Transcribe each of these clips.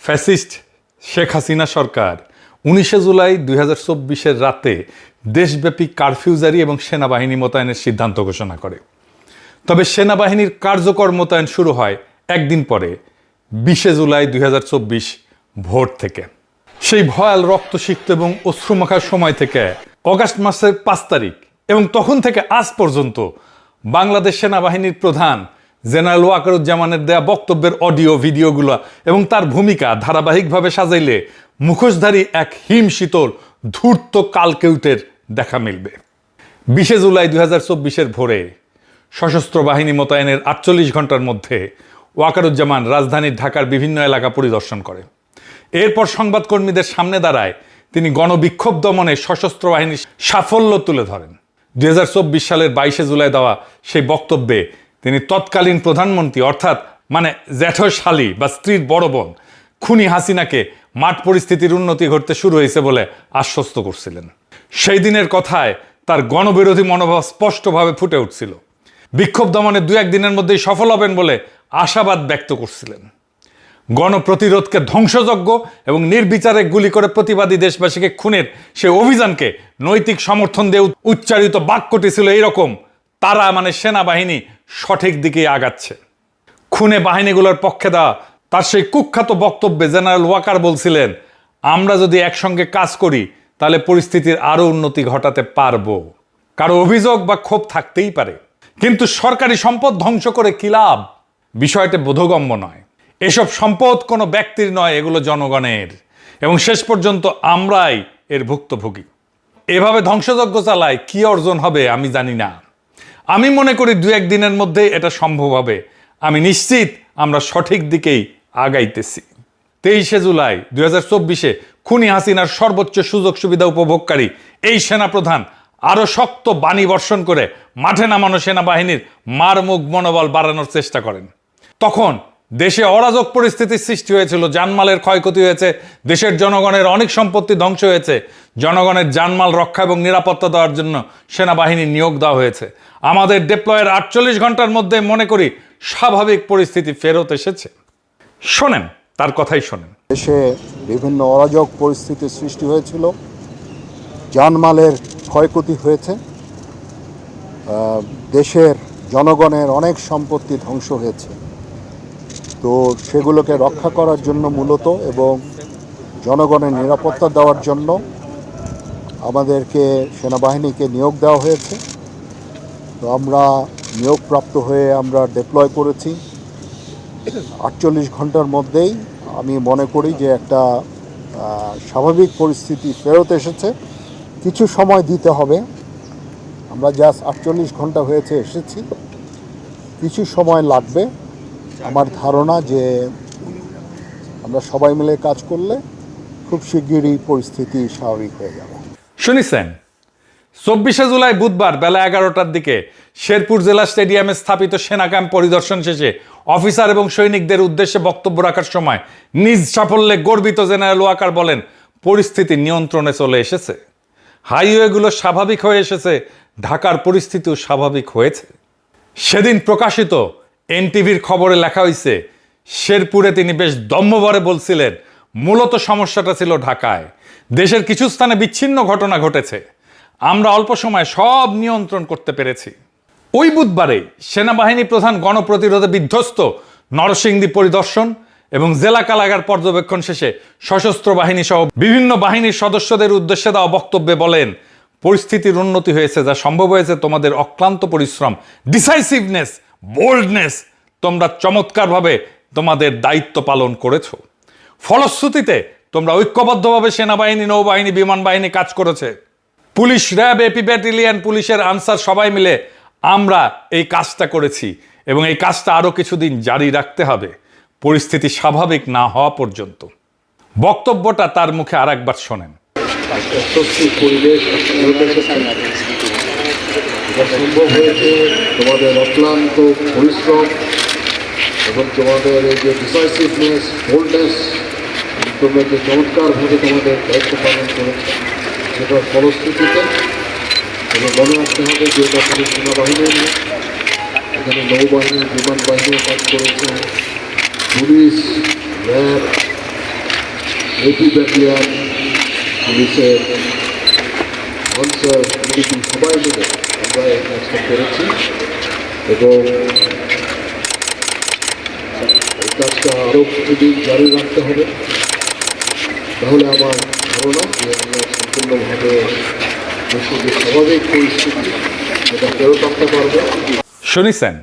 Fascist Sheikh Hasina সরকার 19 জুলাই 2024 রাতে দেশব্যাপী curfew জারি এবং সেনাবাহিনী মোতায়েনের সিদ্ধান্ত ঘোষণা করে। তবে সেনাবাহিনীর কার্যকর মোতায়েন শুরু হয় একদিন পরে 20 জুলাই 2024 ভোর থেকে। সেই ভয়াল রক্তসিক্ত এবং অশ্রুমাখা সময় থেকে অগাস্ট মাসের 5 তারিখ এবং তখন থেকে আজ পর্যন্ত বাংলাদেশ সেনাবাহিনীর প্রধান জেনারেল ওয়াকারুজ্জামানের দেয়া বক্তব্যের অডিও ভিডিওগুলো এবং তার ভূমিকা ধারাবাহিকভাবে সাজাইলে মুখোশধারী এক হিম শীতল ধূর্ত কালকেউটের দেখা মিলবে। 20 জুলাই 2024 ভোরে সশস্ত্র বাহিনী মোতায়েনের 48 ঘন্টার মধ্যে ওয়াকারুজ্জামান রাজধানীর ঢাকার বিভিন্ন এলাকা পরিদর্শন করে। এরপর সংবাদকর্মীদের সামনে দাঁড়ায় তিনি গণবিক্ষোভ দমনে সশস্ত্র বাহিনীর সাফল্য তুলে ধরেন। 2024 সালের 22 জুলাই দেওয়া সেই বক্তব্যে তিনি তৎকালীন প্রধানমন্ত্রী অর্থাৎ জ্যাঠশালী বা স্ত্রীর বড় বোন খুনি হাসিনাকে মাঠ পরিস্থিতির উন্নতি ঘটতে শুরু হয়েছে বলে আশ্বস্ত করছিলেন। সেই দিনের কথায় তার গণবিরোধী মনোভাব স্পষ্টভাবে ফুটে উঠছিল। বিক্ষোভ দমনে 2-1 দিনের মধ্যেই সফল হবেন বলে আশাবাদ ব্যক্ত করছিলেন। গণপ্রতিরোধকে ধ্বংসযজ্ঞ এবং নির্বিচারে গুলি করে প্রতিবাদী দেশবাসীকে খুনের সেই অভিযানকে নৈতিক সমর্থন দিয়ে উচ্চারিত বাক্যটি ছিল এইরকম: তারা সেনাবাহিনী সঠিক দিকে আগাচ্ছে। খুনে বাহিনীগুলোর পক্ষে দেওয়া তার সেই কুখ্যাত বক্তব্যে জেনারেল ওয়াকার বলছিলেন, আমরা যদি একসঙ্গে কাজ করি তাহলে পরিস্থিতির আরও উন্নতি ঘটাতে পারবো। কারো অভিযোগ বা ক্ষোভ থাকতেই পারে, কিন্তু সরকারি সম্পদ ধ্বংস করে কি লাভ? বিষয়টা বোধগম্য নয়। এসব সম্পদ কোনো ব্যক্তির নয়, এগুলো জনগণের, এবং শেষ পর্যন্ত আমরাই এর ভুক্তভোগী। এভাবে ধ্বংসযজ্ঞ চালায় কি অর্জন হবে আমি জানি না। আমি মনে করি 2-1 দিনের মধ্যেই এটা সম্ভব হবে। আমি নিশ্চিত আমরা সঠিক দিকেই আগাইতেছি। 23 জুলাই 2024 খুনি হাসিনার সর্বোচ্চ সুযোগ সুবিধা উপভোগকারী এই সেনাপ্রধান আরও শক্ত বাণী বর্ষণ করে মাঠে নামানো সেনাবাহিনীর মারমুখ মনোবল বাড়ানোর চেষ্টা করেন। তখন দেশে অরাজক পরিস্থিতির সৃষ্টি হয়েছিল, জানমালের ক্ষয়ক্ষতি হয়েছে, দেশের জনগণের অনেক সম্পত্তি ধ্বংস হয়েছে। জনগণের জানমাল রক্ষা এবং নিরাপত্তা দেওয়ার জন্য সেনাবাহিনীর নিয়োগ দেওয়া হয়েছে। আমাদের ডিপ্লয়ের 48 ঘন্টার মধ্যে মনে করি স্বাভাবিক পরিস্থিতি ফেরত এসেছে। শোনেন, তার কথাই শোনেন। দেশে বিভিন্ন অরাজক পরিস্থিতির সৃষ্টি হয়েছিল, জানমালের ক্ষয়ক্ষতি হয়েছে, দেশের জনগণের অনেক সম্পত্তি ধ্বংস হয়েছে। তো সেগুলোকে রক্ষা করার জন্য মূলত এবং জনগণের নিরাপত্তা দেওয়ার জন্য আমাদেরকে সেনাবাহিনীকে নিয়োগ দেওয়া হয়েছে। তো আমরা নিয়োগপ্রাপ্ত হয়ে আমরা ডিপ্লয় করেছি। 48 ঘন্টার মধ্যেই আমি মনে করি যে একটা স্বাভাবিক পরিস্থিতি ফেরত এসেছে। কিছু সময় দিতে হবে, আমরা জাস্ট 48 ঘন্টা হয়েছে এসেছি, কিছু সময় লাগবে। আমার ধারণা যে আমরা সবাই মিলে কাজ করলে খুব শিগগিরই পরিস্থিতি স্বাভাবিক হয়ে যাবে। শুনেছেন, 24 জুলাই বুধবার বেলা 11টার দিকে শেরপুর জেলা স্টেডিয়ামে স্থাপিত সেনা ক্যাম্প পরিদর্শন শেষে অফিসার এবং সৈনিকদের উদ্দেশ্যে বক্তব্য রাখার সময় নিজ সাফল্যে গর্বিত জেনারেল ওয়াকার বলেন, পরিস্থিতি নিয়ন্ত্রণে চলে এসেছে, হাইওয়েগুলো স্বাভাবিক হয়ে এসেছে, ঢাকার পরিস্থিতিও স্বাভাবিক হয়েছে। সেদিন প্রকাশিত এনটিভির খবরে লেখা হয়েছে, শেরপুরে তিনি বেশ দম্ভভরে বলছিলেন, মূলত সমস্যাটা ছিল ঢাকায়, দেশের কিছু স্থানে বিচ্ছিন্ন ঘটনা ঘটেছে, আমরা অল্প সময়ে সব নিয়ন্ত্রণ করতে পেরেছি। ওই বুধবারে সেনাবাহিনী প্রধান গণপ্রতিরোধে বিধ্বস্ত নরসিংদী পরিদর্শন এবং জেলা কারাগার পর্যবেক্ষণ শেষে সশস্ত্র বাহিনী সহ বিভিন্ন বাহিনীর সদস্যদের উদ্দেশ্যে দেওয়া বক্তব্যে বলেন, পরিস্থিতির উন্নতি হয়েছে, যা সম্ভব হয়েছে তোমাদের অক্লান্ত পরিশ্রম, ডিসাইসিভনেস, বোল্ডনেস। তোমরা চমৎকারভাবে তোমাদের দায়িত্ব পালন করেছো। ফলশ্রুতিতে তোমরা ঐক্যবদ্ধভাবে সেনাবাহিনী, নৌবাহিনী, বিমান বাহিনী কাজ করেছে। পুলিশ, র্যাব, এপি ব্যাটালিয়ন, পুলিশের আনসার সবাই মিলে আমরা এই কাজটা করেছি এবং এই কাজটা আরও কিছুদিন জারি রাখতে হবে, পরিস্থিতি স্বাভাবিক না হওয়া পর্যন্ত। বক্তব্যটা তার মুখে আর একবার শোনেন। সম্ভব হয়েছে তোমাদের অক্লান্ত পরিশ্রম এবং তোমাদের এই যে ডিসাইসিভনেস, বোল্ডনেস, তোমরা যে চমৎকারভাবে তোমাদের দায়িত্ব পালন করেছে, সেটার ফলশ্রুতিতে এবং মনে রাখতে হবে যে এটা শুধু সেনাবাহিনীর নয়, এখানে নৌবাহিনী, বিমান বাহিনীও কাজ করেছে, পুলিশ, র্যাব, এপি ব্যাটালিয়ান, পুলিশের অনসার, পুলিশ সবাই মিলে আমরা এই কাজটা করেছি এবং এই কাজটা আরও কিছুদিন জারি রাখতে হবে। তাহলে আমার ধারণা যে আমরা সম্পূর্ণভাবে দেশের যে স্বাভাবিক পরিস্থিতি সেটা ফেরত আনতে পারবো। শুনেছেন,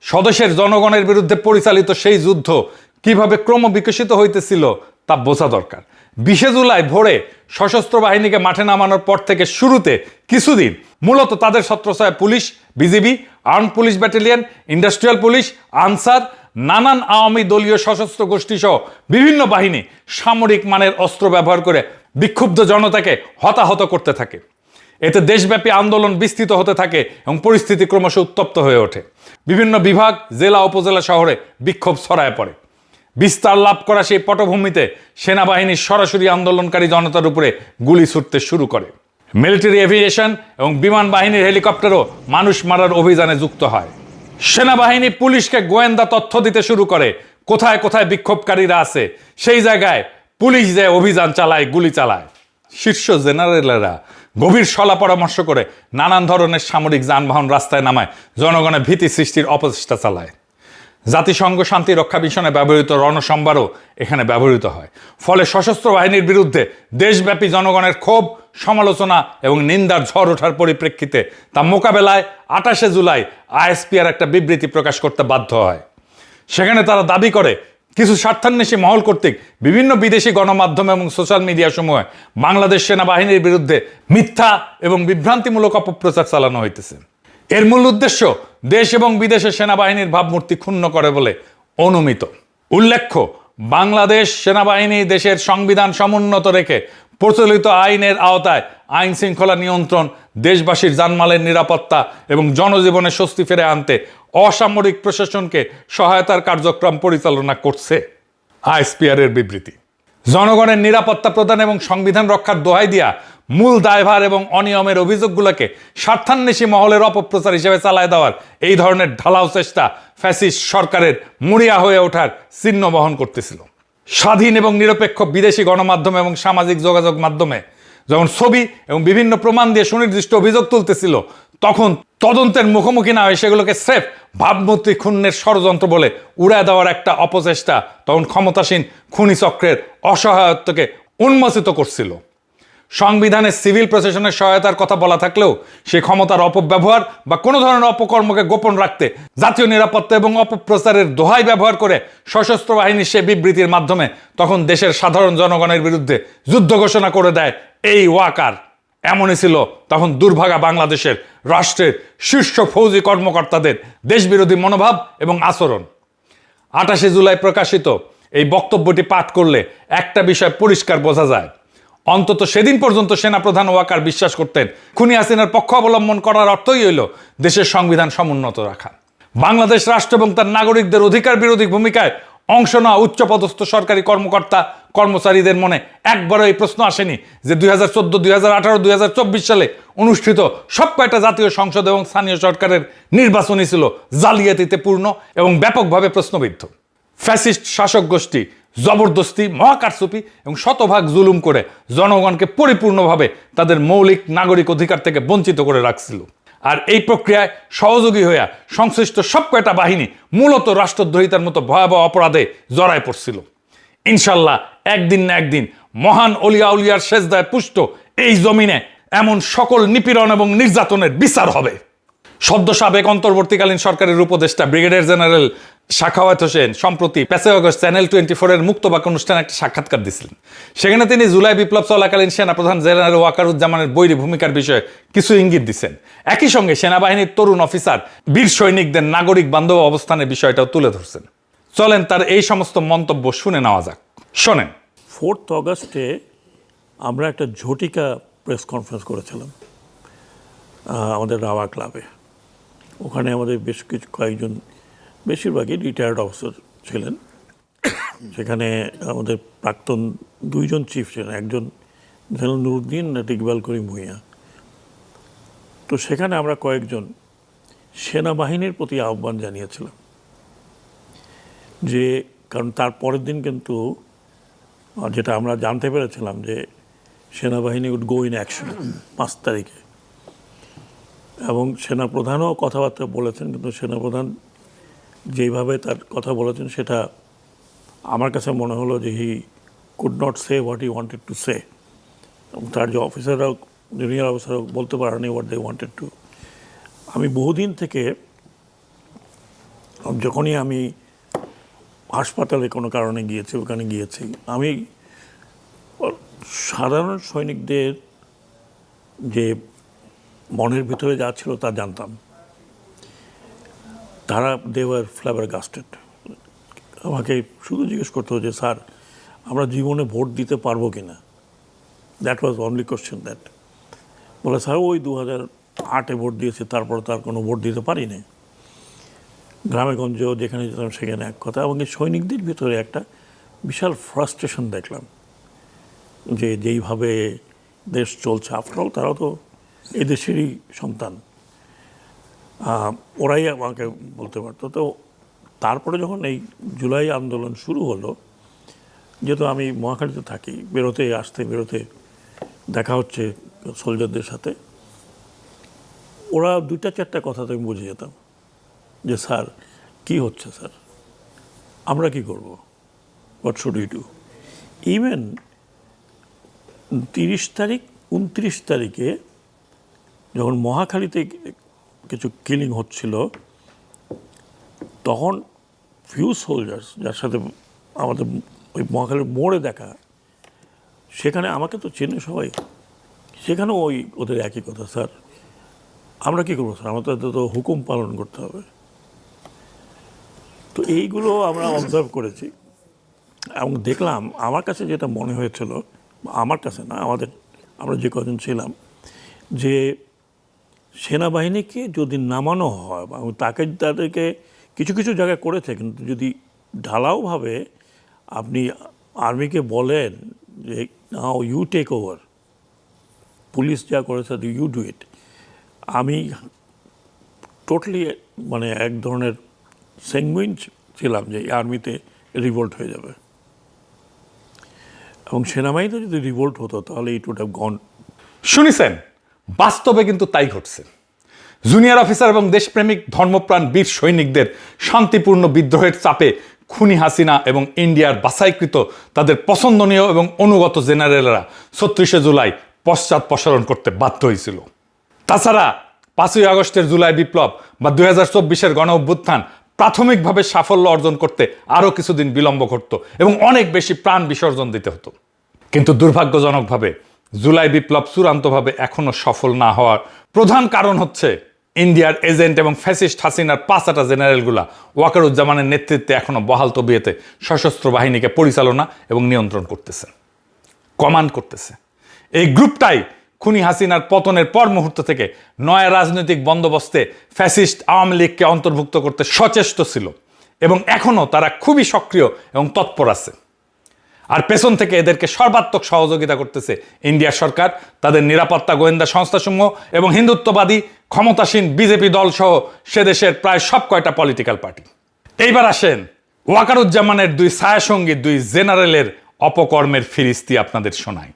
স্বদেশের জনগণের বিরুদ্ধে পরিচালিত সেই যুদ্ধ কিভাবে ক্রমবিকশিত হইতেছিল তা বোঝা দরকার। 20 জুলাই ভোরে সশস্ত্র বাহিনীকে মাঠে নামানোর পর থেকে শুরুতে কিছুদিন মূলত তাদের ছত্রছায়ায় police, BGB, armed police battalion, industrial police, Ansar, নানান আওয়ামী দলীয় সশস্ত্র গোষ্ঠী সহ বিভিন্ন বাহিনী সামরিক মানের অস্ত্র ব্যবহার করে বিক্ষুব্ধ জনতাকে হতাহত করতে থাকে। এতে দেশব্যাপী আন্দোলন বিস্তৃত হতে থাকে এবং পরিস্থিতি ক্রমশ উত্তপ্ত হয়ে ওঠে। বিভিন্ন বিভাগ, জেলা, উপজেলা শহরে বিক্ষোভ ছড়ায় পড়ে। বিস্তার লাভ করা সেই পটভূমিতে সেনাবাহিনী সরাসরি আন্দোলনকারী জনতার উপরে গুলি ছুটতে শুরু করে। মিলিটারি এভিয়েশন এবং বিমান বাহিনীর হেলিকপ্টারও মানুষ মারার অভিযানে যুক্ত হয়। সেনাবাহিনী পুলিশকে গোয়েন্দা তথ্য দিতে শুরু করে কোথায় কোথায় বিক্ষোভকারীরা আছে। সেই জায়গায় পুলিশ যে অভিযান চালায়, গুলি চালায়। শীর্ষ জেনারেলরা গভীর সলা পরামর্শ করে নানান ধরনের সামরিক যানবাহন রাস্তায় নামায় জনগণের ভীতি সৃষ্টির অপচেষ্টা চালায়। জাতিসংঘ শান্তি রক্ষা মিশনে ব্যবহৃত রণসম্ভারও এখানে ব্যবহৃত হয়। ফলে সশস্ত্র বাহিনীর বিরুদ্ধে দেশব্যাপী জনগণের ক্ষোভ, সমালোচনা এবং নিন্দার ঝড় ওঠার পরিপ্রেক্ষিতে তা মোকাবেলায় 28 জুলাই আইএসপিআর একটা বিবৃতি প্রকাশ করতে বাধ্য হয়। সেখানে তারা দাবি করে কিছু স্বার্থান্বেষী মহল কর্তৃক বিভিন্ন বিদেশি গণমাধ্যম এবং সোশ্যাল মিডিয়া সমূহে বাংলাদেশ সেনাবাহিনীর বিরুদ্ধে মিথ্যা এবং বিভ্রান্তিমূলক অপপ্রচার চালানো হইতেছে। এর মূল উদ্দেশ্য দেশ এবং বিদেশে সেনাবাহিনীর ভাবমূর্তি ক্ষুণ্ণ করে বলে অনুমিত। উল্লেখ্য, বাংলাদেশ সেনাবাহিনী দেশের সংবিধান সমুন্নত রেখে প্রচলিত আইনের আওতায় আইন শৃঙ্খলা নিয়ন্ত্রণ, দেশবাসীর জানমালের নিরাপত্তা এবং জনজীবনে স্বস্তি ফিরে আনতে অসামরিক প্রশাসনকে সহায়তার কার্যক্রম পরিচালনা করছে। আইএসপিআর এর বিবৃতি জনগণের নিরাপত্তা প্রদান এবং সংবিধান রক্ষার দোহাই দিয়া মূল দায়ভার এবং অনিয়মের অভিযোগগুলোকে স্বার্থান্বেষী মহলের অপপ্রচার হিসেবে চালায় দেওয়ার এই ধরনের ঢালাও চেষ্টা ফ্যাসিস্ট সরকারের মরিয়া হয়ে ওঠার চিহ্ন বহন করতেছিল। স্বাধীন এবং নিরপেক্ষ বিদেশি গণমাধ্যম এবং সামাজিক যোগাযোগ মাধ্যমে যখন ছবি এবং বিভিন্ন প্রমাণ দিয়ে সুনির্দিষ্ট অভিযোগ তুলতেছিল, তখন তদন্তের মুখোমুখি না হয়ে সেগুলোকে স্রেফ ভাবমূর্তি ক্ষুণ্ণের ষড়যন্ত্র বলে উড়ায় দেওয়ার একটা অপচেষ্টা তখন ক্ষমতাসীন খুনি চক্রের অসহায়ত্বকে উন্মোচিত করছিল। সংবিধানে সিভিল প্রশাসনের সহায়তার কথা বলা থাকলেও সে ক্ষমতার অপব্যবহার বা কোনো ধরনের অপকর্মকে গোপন রাখতে জাতীয় নিরাপত্তা এবং অপপ্রচারের দোহাই ব্যবহার করে সশস্ত্র বাহিনীর সে বিবৃতির মাধ্যমে তখন দেশের সাধারণ জনগণের বিরুদ্ধে যুদ্ধ ঘোষণা করে দেয় এই ওয়াকার। এমনই ছিল তখন দুর্ভাগা বাংলাদেশের রাষ্ট্রের শীর্ষ ফৌজি কর্মকর্তাদের দেশবিরোধী মনোভাব এবং আচরণ। 28 জুলাই প্রকাশিত এই বক্তব্যটি পাঠ করলে একটা বিষয় পরিষ্কার বোঝা যায়। অন্তত সেদিন পর্যন্ত সেনাপ্রধান ওয়াকার বিশ্বাস করতেন খুনি হাসিনার পক্ষ অবলম্বন করার অর্থই হইল দেশের সংবিধান সমুন্নত রাখা। বাংলাদেশ রাষ্ট্র এবং তার নাগরিকদের অধিকার বিরোধী ভূমিকায় অংশ নেওয়া উচ্চপদস্থ সরকারি কর্মকর্তা কর্মচারীদের মনে একবারও এই প্রশ্ন আসেনি যে 2014, 2018, 2024 সালে অনুষ্ঠিত সব কয়টা জাতীয় সংসদ এবং স্থানীয় সরকারের নির্বাচনই ছিল জালিয়াতিতে পূর্ণ এবং ব্যাপকভাবে প্রশ্নবিদ্ধ। ফ্যাসিস্ট শাসক গোষ্ঠী জবরদস্তি, মহাকারচুপি এবং শতভাগ জুলুম করে জনগণকে পরিপূর্ণভাবে তাদের মৌলিক নাগরিক অধিকার থেকে বঞ্চিত করে রাখছিল। আর এই প্রক্রিয়ায় সহযোগী হইয়া সংশ্লিষ্ট সব কয়টা বাহিনী মূলত রাষ্ট্রদ্রোহিতার মতো ভয়াবহ অপরাধে জড়ায় পড়ছিল। ইনশাল্লাহ একদিন না একদিন মহান অলিয়া উলিয়ার সেজদায় পুষ্ট এই জমিনে এমন সকল নিপীড়ন এবং নির্যাতনের বিচার হবে। সদ্য সাবেক অন্তর্বর্তীকালীন সরকারের উপদেষ্টা ব্রিগেডিয়ার জেনারেল সাখাওয়াত হোসেন সম্প্রতি 5 আগস্ট চ্যানেল 24 এর মুক্তবাক অনুষ্ঠানে একটা সাক্ষাৎকার দিয়েছিলেন। সেখানে তিনি জুলাই বিপ্লব চলাকালীন সেনাপ্রধান জেনারেল ওয়াকারুজ্জামানের বৈরী ভূমিকার বিষয়ে কিছু ইঙ্গিত দিচ্ছেন। একই সঙ্গে সেনাবাহিনীর তরুণ অফিসার, বীর সৈনিকদের নাগরিক বান্ধব অবস্থানের বিষয়টাও তুলে ধরছেন। চলেন তার এই সমস্ত মন্তব্য শুনে নেওয়া যাক। শোনেন। 4 আগস্টে আমরা একটা ঝটিকা প্রেস কনফারেন্স করেছিলাম আমাদের রাওয়া ক্লাবে। ওখানে আমাদের বেশ কয়েকজন, বেশিরভাগই রিটায়ার্ড অফিসার ছিলেন। সেখানে আমাদের প্রাক্তন 2 জন চিফ ছিলেন, একজন জেনারেল নুরুদ্দিন, ইকবাল করিম ভূঁইয়া। তো সেখানে আমরা কয়েকজন সেনাবাহিনীর প্রতি আহ্বান জানিয়েছিলাম যে, কারণ তার পরের দিন কিন্তু যেটা আমরা জানতে পেরেছিলাম যে সেনাবাহিনী উড গো ইন অ্যাকশন 5 তারিখে, এবং সেনাপ্রধানও কথাবার্তা বলেছেন, কিন্তু সেনাপ্রধান যেইভাবে তার কথা বলেছেন সেটা আমার কাছে মনে হলো যে he could not say what he wanted to say, এবং তার যে অফিসাররাও, জুনিয়র অফিসাররাও বলতে পারেনি হোয়াট দে ওয়ান্টেড টু। আমি বহুদিন থেকে যখনই আমি হাসপাতালে কোনো কারণে গিয়েছি, ওখানে গিয়েছি, আমি সাধারণ সৈনিকদের যে মনের ভিতরে যা ছিল তা জানতাম। তারা দেওয়ার ফ্ল্যাবারগাস্টেড। আমাকে শুধু জিজ্ঞেস করতে হতো যে স্যার আমরা জীবনে ভোট দিতে পারবো কি না, that was only question that. বলে স্যার ওই 2008-এ ভোট দিয়েছে, তারপর তার কোনো ভোট দিতে পারিনি। গ্রামে গঞ্জেও যেখানে যেতাম সেখানে এক কথা। এবং এই সৈনিকদের ভিতরে একটা বিশাল ফ্রাস্ট্রেশন দেখলাম যে যেইভাবে দেশ চলছে, আফটারঅল তারাও তো এই দেশেরই সন্তান, ওরাই আমাকে বলতে পারতো। তো তারপরে যখন এই জুলাই আন্দোলন শুরু হলো, যেহেতু আমি মহাখালীতে থাকি, বেরোতে আসতে বেরোতে দেখা হচ্ছে সোলজারদের সাথে, ওরা 2-4টা কথাতে আমি বুঝে যেতাম যে স্যার কী হচ্ছে, স্যার আমরা কি করব, what should we do. Even 30 তারিখ 29 তারিখে যখন মহাখালীতে কিছু কিলিং হচ্ছিল, তখন ফিউ সোলজার্স যার সাথে আমাদের ওই মহাখালীর মোড়ে দেখা, সেখানে আমাকে তো চেনে সবাই, সেখানেও ওই ওদের একই কথা, স্যার আমরা কী করবো স্যার, আমাদের তো হুকুম পালন করতে হবে। তো এইগুলো আমরা অবজার্ভ করেছি এবং দেখলাম, আমার কাছে যেটা মনে হয়েছিল, আমার কাছে না, আমরা যে কজন ছিলাম, যে সেনাবাহিনীকে যদি নামানো হয় বা তাদেরকে কিছু কিছু জায়গায় করেছে, কিন্তু যদি ঢালাওভাবে আপনি আর্মিকে বলেন যে now you take over, police যা করেছে ইউ ডু ইট, আমি টোটালি মানে এক ধরনের স্যাঙ্গুইন ছিলাম যে আর্মিতে রিভোল্ট হয়ে যাবে, এবং সেনাবাহিনীতে যদি রিভোল্ট হতো তাহলে ইট উড হ্যাভ গন। শুনেছেন, বাস্তবে কিন্তু তাই ঘটছে। জুনিয়র অফিসার এবং দেশপ্রেমিক ধর্মপ্রাণ বীর সৈনিকদের শান্তিপূর্ণ বিদ্রোহের চাপে খুনি হাসিনা এবং ইন্ডিয়ার বাছাইকৃত তাদের পছন্দনীয় এবং অনুগত জেনারেলরা 36শে জুলাই পশ্চাৎপসরণ করতে বাধ্য হয়েছিল। তাছাড়া 5ই আগস্টের জুলাই বিপ্লব বা 2024-এর গণ অভ্যুত্থান প্রাথমিকভাবে সাফল্য অর্জন করতে আরও কিছুদিন বিলম্ব ঘটত এবং অনেক বেশি প্রাণ বিসর্জন দিতে হতো। কিন্তু দুর্ভাগ্যজনকভাবে জুলাই বিপ্লব চূড়ান্তভাবে এখনও সফল না হওয়ার প্রধান কারণ হচ্ছে ইন্ডিয়ার এজেন্ট এবং ফ্যাসিস্ট হাসিনার 5টা জেনারেলগুলা ওয়াকারুজ্জামানের নেতৃত্বে এখনও বহাল তবিয়তে সশস্ত্র বাহিনীকে পরিচালনা এবং নিয়ন্ত্রণ করতেছে, কমান্ড করতেছে। এই গ্রুপটাই খুনি হাসিনার পতনের পর মুহূর্ত থেকে নয়া রাজনৈতিক বন্দোবস্তে ফ্যাসিস্ট আওয়ামী লীগকে অন্তর্ভুক্ত করতে সচেষ্ট ছিল এবং এখনও তারা খুবই সক্রিয় এবং তৎপর আছে। আর পেছন থেকে এদেরকে সর্বাত্মক সহযোগিতা করতেছে ইন্ডিয়ার সরকার, তাদের নিরাপত্তা গোয়েন্দা সংস্থাসমূহ এবং হিন্দুত্ববাদী ক্ষমতাসীন বিজেপি দল সহ সে দেশের প্রায় সব কয়টা পলিটিক্যাল পার্টি। এইবার আসেন ওয়াকারুজ্জামানের 2 ছায়াসঙ্গী 2 জেনারেলের অপকর্মের ফিরিস্তি আপনাদের শোনাই।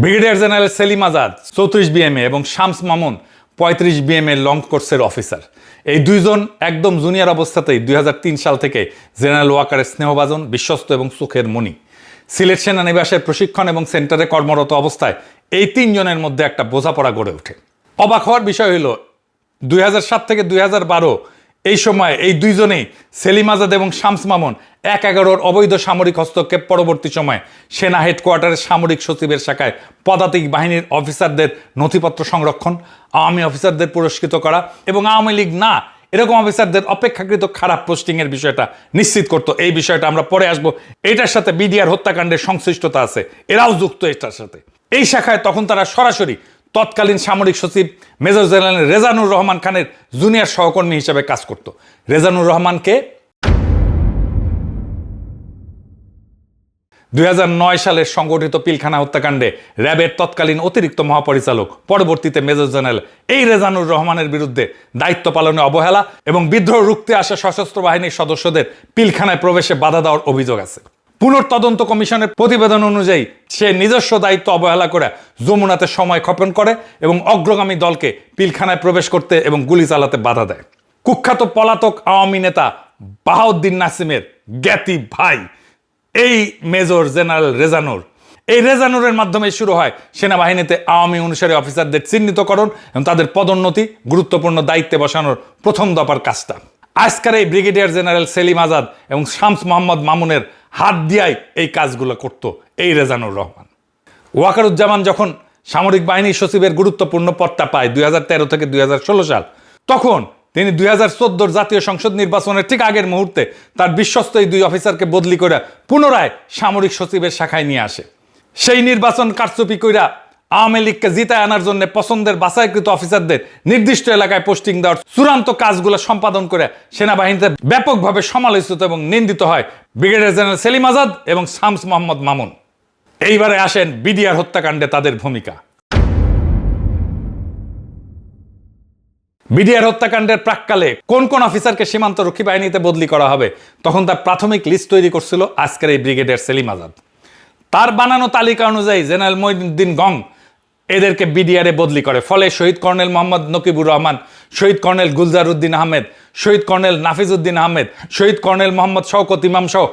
Brigadier general Salim Azad 34 BMA এবং শামস মামুন 35 বিএমএ লং কোর্সের অফিসার। এই দুইজন একদম জুনিয়র অবস্থাতেই 2003 সাল থেকে জেনারেল ওয়াকারের স্নেহভাজন, বিশ্বস্ত এবং সুখের মণি। সিলেট সেনানিবাসের প্রশিক্ষণ এবং সেন্টারে কর্মরত অবস্থায় এই 3 জনের মধ্যে একটা বোঝাপড়া গড়ে ওঠে। অবাক হওয়ার বিষয় হলো 2007 থেকে 2012 এই সময় এই দুইজনেই সেলিম আজাদ এবং শামস মামুন 1/11 অবৈধ সামরিক হস্তক্ষেপ পরবর্তী সময় সেনা হেডকোয়ার্টারের সামরিক সচিবের শাখায় পদাতিক বাহিনীর অফিসারদের নথিপত্র সংরক্ষণ, আওয়ামী অফিসারদের পুরস্কৃত করা এবং আওয়ামী লীগ না এরকম অফিসারদের অপেক্ষাকৃত খারাপ পোস্টিংয়ের বিষয়টা নিশ্চিত করতো। এই বিষয়টা আমরা পরে আসবো। এটার সাথে বিডিআর হত্যাকাণ্ডের সংশ্লিষ্টতা আছে, এরাও যুক্ত এটার সাথে। এই শাখায় তখন তারা সরাসরি তৎকালীন সামরিক সচিব মেজর জেনারেল রেজানুর রহমান খানের জুনিয়র সহকর্মী হিসেবে কাজ করত। রেজানুর রহমানকে 2009 সালের সংগঠিত পিলখানা হত্যাকাণ্ডে র্যাবের তৎকালীন অতিরিক্ত মহাপরিচালক, পরবর্তীতে মেজর জেনারেল এই রেজানুর রহমানের বিরুদ্ধে দায়িত্ব পালনে অবহেলা এবং বিদ্রোহ রুখতে আসা সশস্ত্র বাহিনীর সদস্যদের পিলখানায় প্রবেশে বাধা দেওয়ার অভিযোগ আছে। পুনর্তদন্ত কমিশনের প্রতিবেদন অনুযায়ী সে নিজস্ব দায়িত্ব অবহেলা করে যমুনাতে সময় ক্ষেপণ করে এবং অগ্রগামী দলকে পিলখানায় প্রবেশ করতে এবং গুলি চালাতে বাধা দেয়। কুখ্যাত পলাতক আওয়ামী নেতা বাহাউদ্দিন নাসিমের জ্ঞাতি ভাই এই মেজর জেনারেল রেজানুর, এই রেজানুরের মাধ্যমে শুরু হয় সেনাবাহিনীতে আওয়ামী অনুসারী অফিসারদের চিহ্নিতকরণ এবং তাদের পদোন্নতি, গুরুত্বপূর্ণ দায়িত্বে বসানোর প্রথম দফার কাজটা। আজকের এই ব্রিগেডিয়ার জেনারেল সেলিম আজাদ এবং শামস মোহাম্মদ মামুনের হাত দিয়াই এই কাজগুলো করত এই রেজানুর রহমান। ওয়াকারুজ্জামান যখন সামরিক বাহিনীর সচিবের গুরুত্বপূর্ণ পদটা পায় 2013 থেকে 2016 সাল, তখন তিনি 2014 জাতীয় সংসদ নির্বাচনের ঠিক আগের মুহূর্তে তার বিশ্বস্ত এই দুই অফিসারকে বদলি করে পুনরায় সামরিক সচিবের শাখায় নিয়ে আসে। সেই নির্বাচন কারচুপি কইরা আওয়ামী লীগকে জিতায় আনার জন্য পছন্দের বাছাইকৃত অফিসারদের নির্দিষ্ট এলাকায় পোস্টিং দেওয়ার চূড়ান্ত কাজগুলো সম্পাদন করে সেনাবাহিনীতে ব্যাপকভাবে সমালোচিত এবং নিন্দিত হয় ব্রিগেডিয়ার জেনারেল সেলিম আজাদ এবং শামস মোহাম্মদ মামুন। এইবারে আসেন বিডিআর হত্যাকাণ্ডে তাদের ভূমিকা। বিডিআর হত্যাকাণ্ডের প্রাক্কালে কোন কোন অফিসারকে সীমান্ত রক্ষী বাহিনীতে বদলি করা হবে, তখন তার প্রাথমিক লিস্ট তৈরি করছিল আজকের এই ব্রিগেডিয়ার সেলিম আজাদ। তার বানানো তালিকা অনুযায়ী জেনারেল মঈনুদ্দিন গং এদেরকে বিডিআরে বদলি করে। ফলে শহীদ কর্নেল মোহাম্মদ নকিবুর রহমান, শহীদ কর্নেল গুলজার উদ্দিন আহমেদ, শহীদ কর্নেল নাফিজ উদ্দিন আহমেদ, শহীদ কর্নেল মোহাম্মদ শওকত ইমাম সহ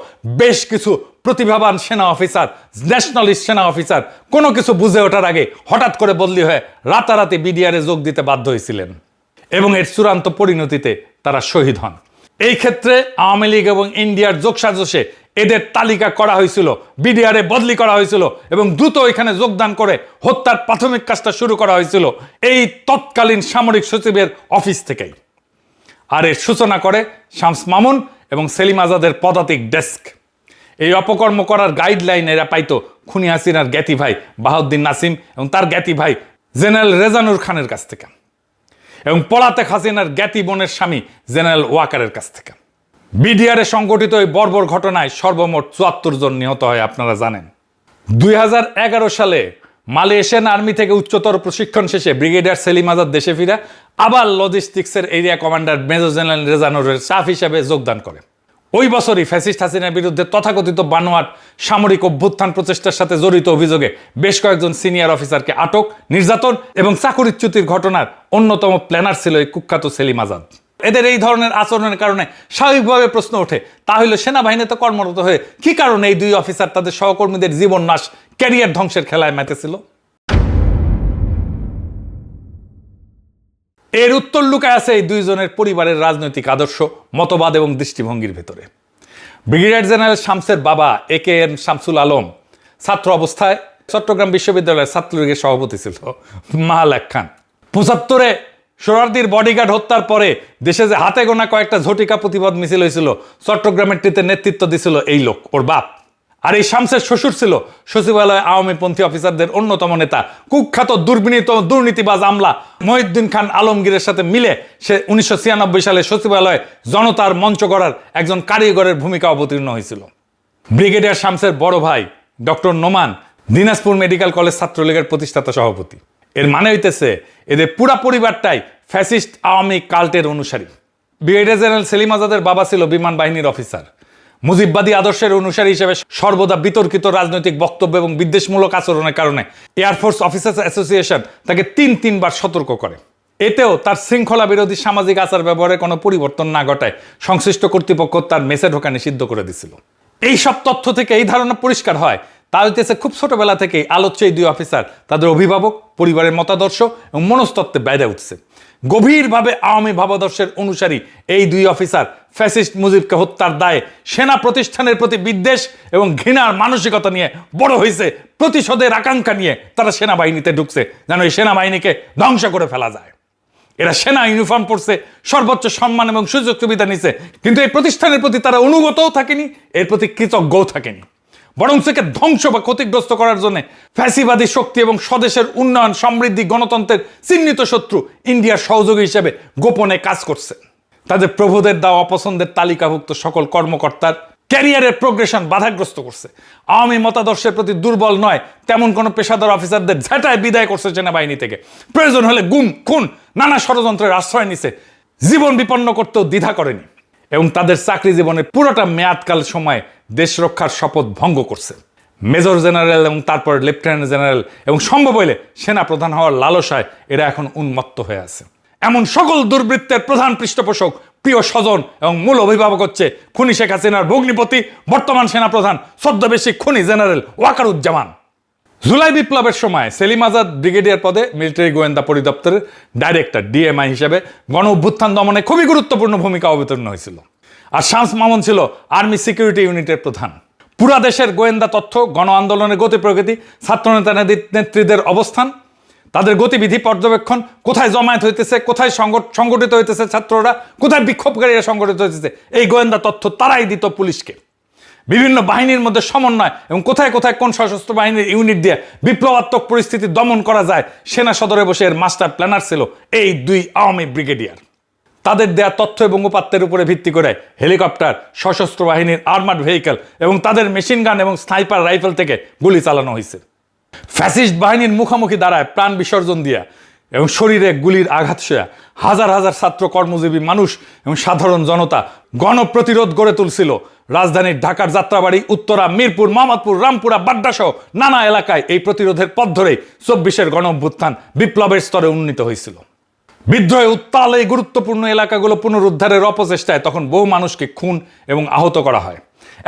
বেশ কিছু প্রতিভাবান সেনা অফিসার, ন্যাশনালিস্ট সেনা অফিসার কোনো কিছু বুঝে ওঠার আগে হঠাৎ করে বদলি হয়ে রাতারাতি বিডিআরে যোগ দিতে বাধ্য হয়েছিলেন এবং এর চূড়ান্ত পরিণতিতে তারা শহীদ হন। এই ক্ষেত্রে আওয়ামী লীগ এবং ইন্ডিয়ার যোগসাজশে এদের তালিকা করা হয়েছিল, বিডিআরে বদলি করা হয়েছিল এবং দ্রুত এখানে যোগদান করে হত্যার প্রাথমিক কাজটা শুরু করা হয়েছিল এই তৎকালীন সামরিক সচিবের অফিস থেকেই। আর এর সূচনা করে শামস মামুন এবং সেলিম আজাদের পদাতিক ডেস্ক। এই অপকর্ম করার গাইডলাইন এরা পাইতো খুনি হাসিনার জ্ঞাতি ভাই বাহাউদ্দিন নাসিম এবং তার জ্ঞাতি ভাই জেনারেল রেজানুর খানের কাছ থেকে এবং পলাতক হাসিনার জ্ঞাতি বোনের স্বামী জেনারেল ওয়াকারের কাছ থেকে। বিডিআরে সংঘটিত এই বর্বর ঘটনায় সর্বমোট 74 জন নিহত হয় আপনারা জানেন। 2011 সালে মালয়েশিয়ান আর্মি থেকে উচ্চতর প্রশিক্ষণ শেষে ব্রিগেডিয়ার সেলিম আজাদ দেশে ফিরে আবার লজিস্টিক্সের এরিয়া কমান্ডার মেজর জেনারেল রেজানুরের স্টাফ হিসেবে যোগদান করে। ওই বছরই ফ্যাসিস্ট হাসিনার বিরুদ্ধে তথাকথিত বানোয়াট সামরিক অভ্যুত্থান প্রচেষ্টার সাথে জড়িত অভিযোগে বেশ কয়েকজন সিনিয়র অফিসারকে আটক, নির্যাতন এবং চাকরিচ্যুতির ঘটনার অন্যতম প্ল্যানার ছিল এই কুখ্যাত সেলিম আজাদ। এদের এই ধরনের আচরণের কারণে স্বাভাবিকভাবে প্রশ্ন ওঠে, তাহলে সেনাবাহিনীতে কর্মরত হয়ে কি কারণে এই দুই অফিসার তাদের সহকর্মীদের জীবন নাশ, ক্যারিয়ার ধ্বংসের খেলায় মেতেছিল? এর উত্তর লুকায় আছে এই দুইজনের পরিবারের রাজনৈতিক আদর্শ, মতবাদ এবং দৃষ্টিভঙ্গির ভেতরে। ব্রিগেডিয়ার জেনারেল শামসের বাবা AKM শামসুল আলম ছাত্র অবস্থায় চট্টগ্রাম বিশ্ববিদ্যালয়ের ছাত্রলীগের সভাপতি ছিল। মাহালাক খান 75-এ সোহরাওয়ার্দীর বডিগার্ড হত্যার পরে দেশে যে হাতে গোনা কয়েকটা ঝটিকা প্রতিবাদ মিছিল হয়েছিল, চট্টগ্রামের টিতে নেতৃত্ব দিছিল এই লোক, ওর বাপ। আর এই শামসের শ্বশুর ছিল সচিবালয়ে আওয়ামীপন্থী অফিসারদের অন্যতম নেতা, কুখ্যাত দুর্নীতিবাজ আমলা মহিউদ্দিন খান আলমগীরের সাথে মিলে সে 1996 সালে সচিবালয়ে জনতার মঞ্চ গড়ার একজন কারিগরের ভূমিকা অবতীর্ণ হয়েছিল। ব্রিগেডিয়ার শামসের বড় ভাই doctor Noman Dinajpur medical college ছাত্রলীগের প্রতিষ্ঠাতা সভাপতি। এর মানে হইতেছে এদের পুরা পরিবারটাই ফ্যাসিস্ট আওয়ামী কাল্টের অনুসারী। ব্রিগেডিয়ার জেনারেল সেলিম আজাদের বাবা ছিল বিমান বাহিনীর অফিসার। মুজিববাদী আদর্শের অনুসারী হিসেবে সর্বদা বিতর্কিত রাজনৈতিক বক্তব্য এবং বিদ্বেষমূলক আচরণের কারণে এয়ারফোর্স অফিসার্স অ্যাসোসিয়েশন তাকে তিনবার সতর্ক করে। এতেও তার শৃঙ্খলা বিরোধী সামাজিক আচার ব্যবহারে কোনো পরিবর্তন না ঘটায় সংশ্লিষ্ট কর্তৃপক্ষ তার মেসে ঢোকা নিষিদ্ধ করে দিছিল। এই সব তথ্য থেকে এই ধারণা পরিষ্কার হয়, তা হইতেছে খুব ছোটবেলা থেকেই আলোচ্য এই দুই অফিসার তাদের অভিভাবক, পরিবারের মতাদর্শ এবং মনস্তত্ত্বে বেড়ে উঠছে। গভীরভাবে আওয়ামী ভাবাদর্শের অনুসারী এই দুই অফিসার ফ্যাসিস্ট মুজিবকে হত্যার দায়ে সেনা প্রতিষ্ঠানের প্রতি বিদ্বেষ এবং ঘৃণার মানসিকতা নিয়ে বড় হয়েছে। প্রতিশোধের আকাঙ্ক্ষা নিয়ে তারা সেনাবাহিনীতে ঢুকছে যেন এই সেনাবাহিনীকে ধ্বংস করে ফেলা যায়। এরা সেনা ইউনিফর্ম পরছে, সর্বোচ্চ সম্মান এবং সুযোগ সুবিধা নিছে, কিন্তু এই প্রতিষ্ঠানের প্রতি তারা অনুগতও থাকেনি, এর প্রতি কৃতজ্ঞও থাকেনি। বরং সেকে ধ্বংস বা ক্ষতিগ্রস্ত করার জন্য ফ্যাসিবাদী শক্তি এবং স্বদেশের উন্নয়ন, সমৃদ্ধি, গণতন্ত্রের চিহ্নিত শত্রু ইন্ডিয়ার সহযোগী হিসেবে গোপনে কাজ করছে। তাদের প্রভুদের দেওয়া অপছন্দের তালিকাভুক্ত সকল কর্মকর্তার ক্যারিয়ারের প্রোগ্রেশন বাধাগ্রস্ত করছে। আওয়ামী মতাদর্শের প্রতি দুর্বল নয় তেমন কোনো পেশাদার অফিসারদের ঝাঁটায় বিদায় করছে সেনাবাহিনী থেকে। প্রয়োজন হলে গুম খুন নানা ষড়যন্ত্রের আশ্রয় নিছে, জীবন বিপন্ন করতেও দ্বিধা করেনি এবং তাদের চাকরি জীবনের পুরোটা মেয়াদকাল সময় দেশ রক্ষার শপথ ভঙ্গ করছে। মেজর জেনারেল এবং তারপর লেফটেন্যান্ট জেনারেল এবং সম্ভব হইলে সেনা প্রধান হওয়ার লালসায় এরা এখন উন্মত্ত হয়ে আছে। এমন সকল দুর্বৃত্তের প্রধান পৃষ্ঠপোষক, প্রিয় স্বজন এবং মূল অভিভাবক হচ্ছে খুনি শেখ হাসিনার ভগ্নিপতি বর্তমান সেনাপ্রধান ছদ্মবেশী খুনি জেনারেল ওয়াকারুজ্জামান। জুলাই বিপ্লবের সময় সেলিম আজাদ ব্রিগেডিয়ার পদে মিলিটারি গোয়েন্দা পরিদপ্তরের ডাইরেক্টর ডিএমআই হিসেবে গণ অভ্যুত্থান দমনে খুবই গুরুত্বপূর্ণ ভূমিকা অবতীর্ণ হয়েছিল। আর শামস মামুন ছিল আর্মি সিকিউরিটি ইউনিটের প্রধান। পুরা দেশের গোয়েন্দা তথ্য, গণ আন্দোলনের গতি প্রকৃতি, ছাত্রনেতা নেত্রীদের অবস্থান, তাদের গতিবিধি পর্যবেক্ষণ, কোথায় জমায়েত হইতেছে, কোথায় সংগঠিত হইতেছে ছাত্ররা, কোথায় বিক্ষোভকারীরা সংগঠিত হইতেছে, এই গোয়েন্দা তথ্য তারাই দিত পুলিশকে। বিভিন্ন বাহিনীর মধ্যে সমন্বয় এবং কোথায় কোথায় কোন সশস্ত্র বাহিনীর ইউনিট দিয়ে বিপ্লবাত্মক পরিস্থিতি দমন করা যায় সেনা সদরে বসে এর মাস্টার প্ল্যানার ছিল এই দুই আওয়ামী ব্রিগেডিয়ার। তাদের দেয়া তথ্য এবং উপাত্তের উপরে ভিত্তি করে হেলিকপ্টার, সশস্ত্র বাহিনীর আর্মার্ড ভেহিকেল এবং তাদের মেশিন গান এবং স্নাইপার রাইফেল থেকে গুলি চালানো হয়েছে। ফ্যাসিস্ট বাহিনীর মুখোমুখি দাঁড়ায় প্রাণ বিসর্জন দিয়া এবং শরীরে গুলির আঘাত সয়া হাজার হাজার ছাত্র, কর্মজীবী মানুষ এবং সাধারণ জনতা গণপ্রতিরোধ গড়ে তুলছিল। রাজধানীর ঢাকার যাত্রাবাড়ি, উত্তরা, মিরপুর, মোহাম্মদপুর, রামপুরা, বাড্ডা সহ নানা এলাকায় এই প্রতিরোধের পথ ধরেই 24-এর গণ অভ্যুত্থান বিপ্লবের স্তরে উন্নীত হয়েছিল। বিদ্রোহে উত্তাল এই গুরুত্বপূর্ণ এলাকাগুলো পুনরুদ্ধারের অপচেষ্টায় তখন বহু মানুষকে খুন এবং আহত করা হয়।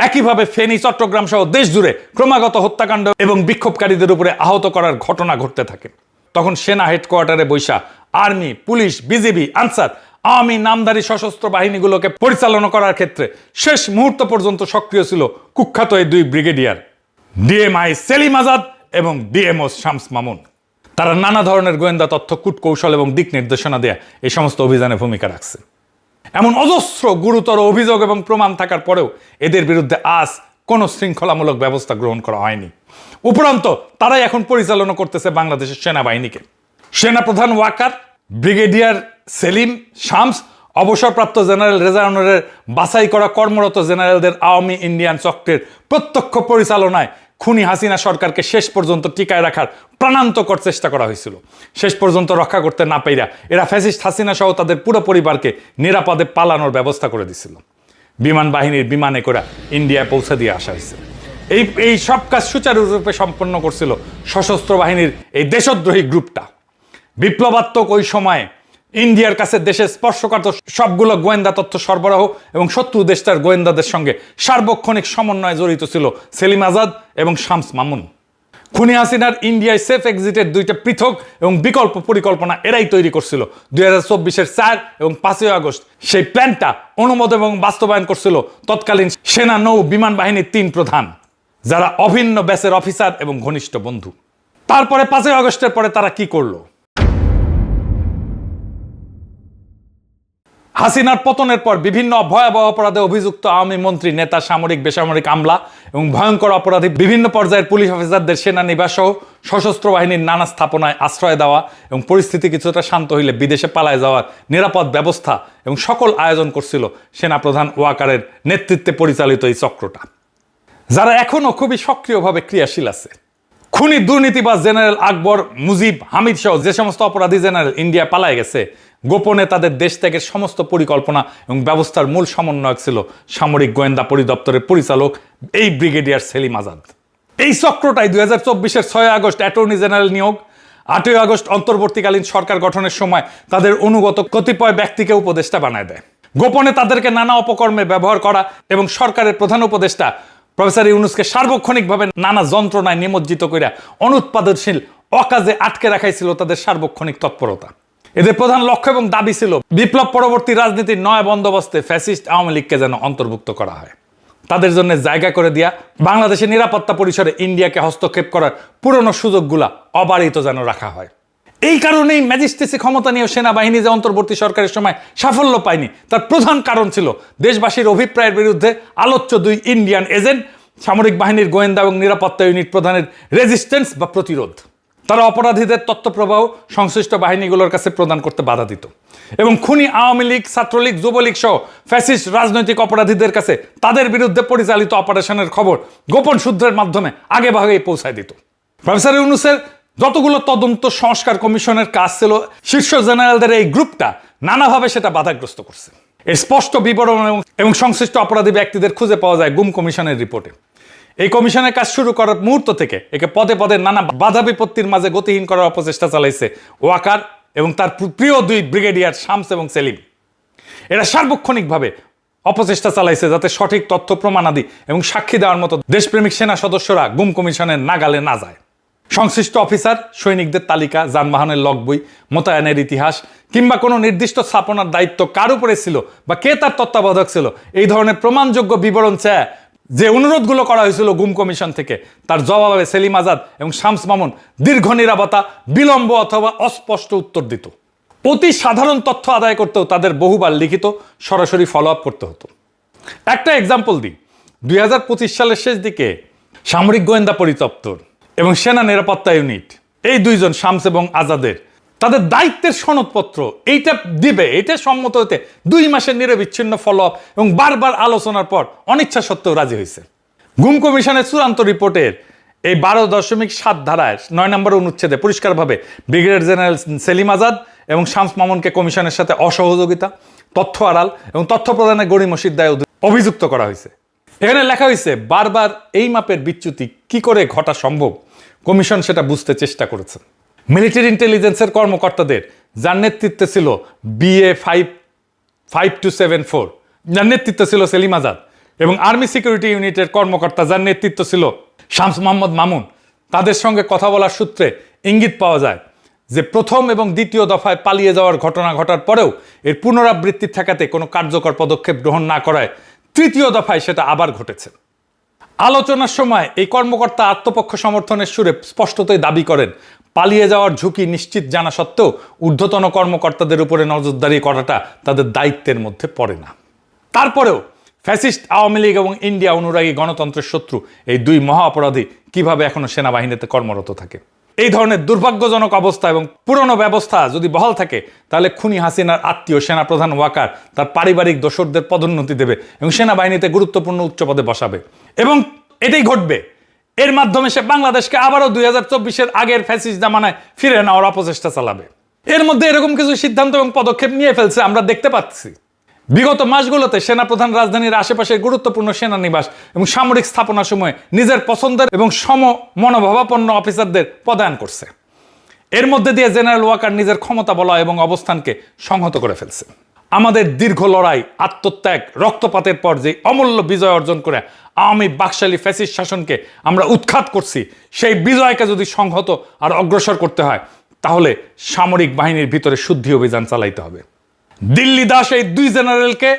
একইভাবে ফেনী, চট্টগ্রাম সহ দেশ জুড়ে ক্রমাগত হত্যাকাণ্ড এবং বিক্ষোভকারীদের উপরে আহত করার ঘটনা ঘটতে থাকে। তখন সেনা হেডকোয়ার্টারে বৈশা army, police, BGB, answer, Awami নামধারী সশস্ত্র বাহিনীগুলোকে পরিচালনা করার ক্ষেত্রে শেষ মুহূর্ত পর্যন্ত সক্রিয় ছিল কুখ্যাত এই দুই ব্রিগেডিয়ার ডিএমআই সেলিম আজাদ এবং ডিএমও শামস মামুন। তারা নানা ধরনের গোয়েন্দা তথ্য, কূটকৌশল এবং দিক নির্দেশনা দেয়া এই সমস্ত অভিযানে ভূমিকা রাখছে। এমন অজস্র গুরুতর অভিযোগ এবং প্রমাণ থাকার পরেও এদের বিরুদ্ধে আজ কোনো শৃঙ্খলামূলক ব্যবস্থা গ্রহণ করা হয়নি। উপরন্ত তারাই এখন পরিচালনা করতেছে বাংলাদেশের সেনাবাহিনীকে। সেনাপ্রধান ওয়াকার, ব্রিগেডিয়ার সেলিম, শামস, অবসরপ্রাপ্ত জেনারেল রেজাউনের বাছাই করা কর্মরত জেনারেলদের আওয়ামী ইন্ডিয়ান চক্রের প্রত্যক্ষ পরিচালনায় খুনি হাসিনা সরকারকে শেষ পর্যন্ত টিকায় রাখার প্রাণান্তকর চেষ্টা করা হয়েছিল। শেষ পর্যন্ত রক্ষা করতে না পেরা এরা ফ্যাসিস্ট হাসিনা সহ তাদের পুরো পরিবারকে নিরাপদে পালানোর ব্যবস্থা করে দিছিল। বিমান বাহিনীর বিমানে করে ইন্ডিয়ায় পৌঁছে দিয়ে আসা হয়েছে। এই সব কাজ সুচারুরূপে সম্পন্ন করছিল সশস্ত্র বাহিনীর এই দেশদ্রোহী গ্রুপটা। বিপ্লবাত্মক ওই সময়ে ইন্ডিয়ার কাছে দেশের স্পর্শকাতর সবগুলো গোয়েন্দা তথ্য সরবরাহ এবং শত্রু দেশটার গোয়েন্দাদের সঙ্গে সার্বক্ষণিক সমন্বয়ে জড়িত ছিল সেলিম আজাদ এবং শামস মামুন। খুনি হাসিনার ইন্ডিয়ায় সেফ এক্সিটের দুইটা পৃথক এবং বিকল্প পরিকল্পনা এরাই তৈরি করছিল। 2024-এর 4 এবং 5 আগস্ট সেই প্ল্যানটা অনুমোদন এবং বাস্তবায়ন করছিল তৎকালীন সেনা নৌ বিমান বাহিনীর 3 প্রধান, যারা অভিন্ন ব্যাচের অফিসার এবং ঘনিষ্ঠ বন্ধু। তারপরে 5 আগস্টের পরে তারা কি করলো? হাসিনার পতনের পর বিভিন্ন ভয়াবহ অপরাধে অভিযুক্ত আওয়ামী মন্ত্রী, নেতা, সামরিক, বেসামরিক আমলা এবং ভয়ঙ্কর অপরাধী বিভিন্ন পর্যায়ের পুলিশ অফিসারদের সেনানিবাস সহ সশস্ত্র বাহিনীর নানা স্থাপনায় আশ্রয় দেওয়া এবং পরিস্থিতি কিছুটা শান্ত হইলে বিদেশে পালায় যাওয়ার নিরাপদ ব্যবস্থা এবং সকল আয়োজন করছিল সেনাপ্রধান ওয়াকারের নেতৃত্বে পরিচালিত এই চক্রটা, যারা এখনও খুবই সক্রিয়ভাবে ক্রিয়াশীল আছে। খুনি দুর্নীতিবাজ জেনারেল আকবর, মুজিব, হামিদ সহ যে সমস্ত অপরাধী জেনারেল ইন্ডিয়া পালায় গেছে, গোপনে তাদের দেশ ত্যাগের সমস্ত পরিকল্পনা এবং ব্যবস্থার মূল সমন্বয়ক ছিল সামরিক গোয়েন্দা পরিদপ্তরের পরিচালক এই ব্রিগেডিয়ার সেলিম আজাদ। এই চক্রটাই 2024-এর 6 আগস্ট অ্যাটর্নি জেনারেল নিয়োগ, 8 আগস্ট অন্তর্বর্তীকালীন সরকার গঠনের সময় তাদের অনুগত কতিপয় ব্যক্তিকে উপদেষ্টা বানায় দেয়। গোপনে তাদেরকে নানা অপকর্মে ব্যবহার করা এবং সরকারের প্রধান উপদেষ্টা প্রফেসর ইউনূসকে সার্বক্ষণিকভাবে নানা যন্ত্রণায় নিমজ্জিত করিয়া অনুৎপাদনশীল অকাজে আটকে রাখাইছিল তাদের সার্বক্ষণিক তৎপরতা। এদের প্রধান লক্ষ্য এবং দাবি ছিল বিপ্লব পরবর্তী রাজনীতির নয়া বন্দোবস্তে ফ্যাসিস্ট আওয়ামী লীগকে যেন অন্তর্ভুক্ত করা হয়, তাদের জন্য জায়গা করে দিয়া বাংলাদেশের নিরাপত্তা পরিসরে ইন্ডিয়াকে হস্তক্ষেপ করার পুরনো সুযোগগুলা অবারিত যেন রাখা হয়। এই কারণেই ম্যাজিস্ট্রেসি ক্ষমতা নিয়ে সেনাবাহিনী যে অন্তর্বর্তী সরকারের সময় সাফল্য পায়নি তার প্রধান কারণ ছিল দেশবাসীর অভিপ্রায়ের বিরুদ্ধে আলোচ্য 2 ইন্ডিয়ান এজেন্ট, সামরিক বাহিনীর গোয়েন্দা এবং নিরাপত্তা ইউনিট প্রধানের রেজিস্ট্যান্স বা প্রতিরোধ। তারা অপরাধীদের তথ্য প্রবাহ সংশ্লিষ্ট বাহিনীগুলোর কাছে প্রদান করতে বাধা দিত এবং খুনি আওয়ামী লীগ, ছাত্রলীগ, যুবলীগ সহ ফ্যাসিস্ট রাজনৈতিক অপরাধীদের কাছে তাদের বিরুদ্ধে পরিচালিত অপারেশনের খবর গোপন সূত্রের মাধ্যমে আগে ভাগেই পৌঁছায় দিত। প্রফেসর ইউনূসের যতগুলো তদন্ত সংস্কার কমিশনের কাজ ছিল, শীর্ষ জেনারেলদের এই গ্রুপটা নানাভাবে সেটা বাধাগ্রস্ত করছে। এর স্পষ্ট বিবরণ এবং সংশ্লিষ্ট অপরাধী ব্যক্তিদের খুঁজে পাওয়া যায় গুম কমিশনের রিপোর্টে। এই কমিশনের কাজ শুরু করার মুহূর্ত থেকে একে পদে পদে নানা বাধা বিপত্তির মাঝে গতিহীন করার অপচেষ্টা চালাইছে ওয়াকার এবং তার প্রিয় দুই ব্রিগেডিয়ার শামস এবং সেলিম। এরা সার্বক্ষণিকভাবে অপচেষ্টা চালাইছে যাতে সঠিক তথ্য প্রমাণাদি এবং সাক্ষী দেওয়ার মতো দেশপ্রেমিক সেনা সদস্যরা গুম কমিশনের নাগালে না যায়। সংশ্লিষ্ট অফিসার, সৈনিকদের তালিকা, যানবাহনের লগ বই, মোতায়েনের ইতিহাস কিংবা কোনো নির্দিষ্ট স্থাপনার দায়িত্ব কার উপরে ছিল বা কে তার তত্ত্বাবধায়ক ছিল, এই ধরনের প্রমাণযোগ্য বিবরণ চেয়ে যে অনুরোধগুলো করা হয়েছিল গুম কমিশন থেকে, তার জবাবে সেলিম আজাদ এবং শামস মামুন দীর্ঘ নীরবতা, বিলম্ব অথবা অস্পষ্ট উত্তর দিত। অতি সাধারণ তথ্য আদায় করতেও তাদের বহুবার লিখিত সরাসরি ফলো আপ করতে হতো। একটা এক্সাম্পল দিই, 2025 সালের শেষ দিকে সামরিক গোয়েন্দা পরিদপ্তর এবং সেনা নিরাপত্তা ইউনিট, এই দুইজন শামস এবং আজাদের তাদের দায়িত্বের সনদপত্র এইটা দিবে, এটা সম্মত হতে 2 মাসের নিরবিচ্ছিন্ন ফলো আপ এবং বারবার আলোচনার পর অনিচ্ছা সত্ত্বেও রাজি হয়েছে। গুম কমিশনের চূড়ান্ত রিপোর্টের এই 12.7 ধারায় 9 নম্বর অনুচ্ছেদে পরিষ্কারভাবে ব্রিগেডিয়ার জেনারেল সেলিম আজাদ এবং শামস মামুনকে কমিশনের সাথে অসহযোগিতা, তথ্য আড়াল এবং তথ্য প্রদানের গড়িমসির দায়ে অভিযুক্ত করা হয়েছে। এখানে লেখা হয়েছে বারবার এই মাপের বিচ্যুতি কি করে ঘটা সম্ভব, কমিশন সেটা বুঝতে চেষ্টা করেছে। মিলিটারি ইন্টেলিজেন্সের কর্মকর্তাদের যার নেতৃত্বে ছিল BA 5274, যার নেতৃত্ব ছিল সেলিম আজাদ, এবং আর্মি সিকিউরিটি ইউনিটের কর্মকর্তা যার নেতৃত্ব ছিল শামস মোহাম্মদ মামুন, তাদের সঙ্গে কথা বলার সূত্রে ইঙ্গিত পাওয়া যায় যে প্রথম এবং দ্বিতীয় দফায় পালিয়ে যাওয়ার ঘটনা ঘটার পরেও এর পুনরাবৃত্তি ঠেকাতে কোনো কার্যকর পদক্ষেপ গ্রহণ না করায় তৃতীয় দফায় সেটা আবার ঘটেছে। আলোচনার সময় এই কর্মকর্তা আত্মপক্ষ সমর্থনের সুরে স্পষ্টতই দাবি করেন পালিয়ে যাওয়ার ঝুঁকি নিশ্চিত জানা সত্ত্বেও ঊর্ধ্বতন কর্মকর্তাদের উপরে নজরদারি করাটা তাদের দায়িত্বের মধ্যে পড়ে না। তারপরেও ফ্যাসিস্ট আওয়ামী লীগ এবং ইন্ডিয়া অনুরাগী গণতন্ত্রের শত্রু এই দুই মহা অপরাধী কিভাবে এখনো সেনাবাহিনীতে কর্মরত থাকে। এই ধরনের দুর্ভাগ্যজনক অবস্থা এবং পুরনো ব্যবস্থা যদি বহাল থাকে, তাহলে খুনি হাসিনার আত্মীয় সেনাপ্রধান ওয়াকার তার পারিবারিক দোসরদের পদোন্নতি দেবে এবং সেনাবাহিনীতে গুরুত্বপূর্ণ উচ্চ পদে বসাবে, এবং এটাই ঘটবে। এর মাধ্যমে সে বাংলাদেশকে আবারও 2024-এর আগের ফ্যাসিস্ট জামানায় ফিরে নেওয়ার অপচেষ্টা চালাবে। এর মধ্যে এরকম কিছু সিদ্ধান্ত এবং পদক্ষেপ নিয়ে ফেলছে আমরা দেখতে পাচ্ছি। বিগত মাসগুলোতে সেনাপ্রধান রাজধানীর আশেপাশের গুরুত্বপূর্ণ সেনানিবাস এবং সামরিক স্থাপনার সময় নিজের পছন্দের এবং সম মনোভাবাপন্ন অফিসারদের পদায়ন করছে। এর মধ্যে দিয়ে জেনারেল ওয়াকার নিজের ক্ষমতা বলয় এবং অবস্থানকে সংহত করে ফেলছে। আমাদের দীর্ঘ লড়াই, আত্মত্যাগ, রক্তপাতের পর যে অমূল্য বিজয় অর্জন করে আওয়ামী বাকশালী ফ্যাসিস্ট শাসনকে আমরা উৎখাত করছি, সেই বিজয়কে যদি সংহত আর অগ্রসর করতে হয়, তাহলে সামরিক বাহিনীর ভিতরে শুদ্ধি অভিযান চালাইতে হবে। দিল্লি দাস এই দুই জেনারেলকে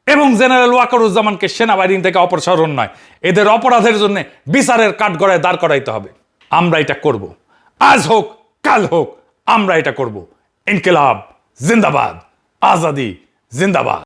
এবং জেনারেল ওয়াকারুজ্জামানকে সেনাবাহিনী থেকে অপসারণ নয়, এদের অপরাধের জন্য বিচারের কাঠগড়ায় দাঁড় করাইতে হবে। আমরা এটা করব, আজ হোক কাল হোক আমরা এটা করব। ইনকিলাব জিন্দাবাদ, আজাদি জিন্দাবাদ।